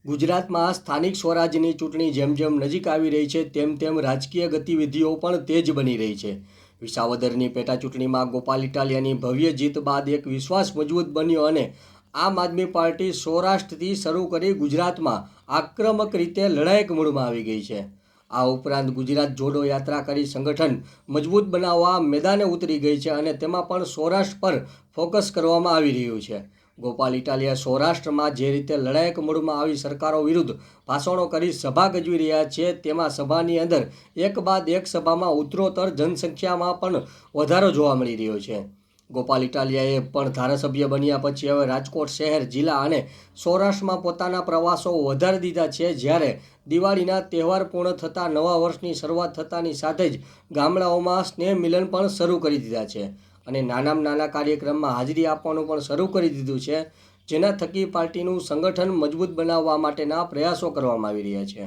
ગુજરાતમાં સ્થાનિક સ્વરાજ્યની ચૂંટણી જેમ જેમ નજીક આવી રહી છે તેમ તેમ રાજકીય ગતિવિધિઓ પણ તેજ બની રહી છે. વિસાવદરની પેટાચૂંટણીમાં ગોપાલ ઇટાલિયાની ભવ્ય જીત બાદ એક વિશ્વાસ મજબૂત બન્યો અને આમ આદમી પાર્ટી સૌરાષ્ટ્રથી શરૂ કરી ગુજરાતમાં આક્રમક રીતે લડાયક મૂડમાં આવી ગઈ છે. આ ઉપરાંત ગુજરાત જોડો યાત્રા કરી સંગઠન મજબૂત બનાવવા મેદાને ઉતરી ગઈ છે અને તેમાં પણ સૌરાષ્ટ્ર પર ફોકસ કરવામાં આવી રહ્યું છે. ગોપાલ ઇટાલિયા સૌરાષ્ટ્રમાં જે રીતે લડાયક મૂડમાં આવી સરકારો વિરુદ્ધ ભાષણો કરી સભા ગજવી રહ્યા છે, તેમાં સભાની અંદર એક બાદ એક સભામાં ઉત્તરોત્તર જનસંખ્યામાં પણ વધારો જોવા મળી રહ્યો છે. ગોપાલ ઇટાલિયાએ પણ ધારાસભ્ય બન્યા પછી હવે રાજકોટ શહેર, જિલ્લા અને સૌરાષ્ટ્રમાં પોતાના પ્રવાસો વધારી દીધા છે. જ્યારે દિવાળીના તહેવાર પૂર્ણ થતાં નવા વર્ષની શરૂઆત થતાની સાથે જ ગામડાઓમાં સ્નેહ મિલન પણ શરૂ કરી દીધા છે અને નાનામાં નાના કાર્યક્રમમાં હાજરી આપવાનું પણ શરૂ કરી દીધું છે, જેના થકી પાર્ટીનું સંગઠન મજબૂત બનાવવા માટેના પ્રયાસો કરવામાં આવી રહ્યા છે.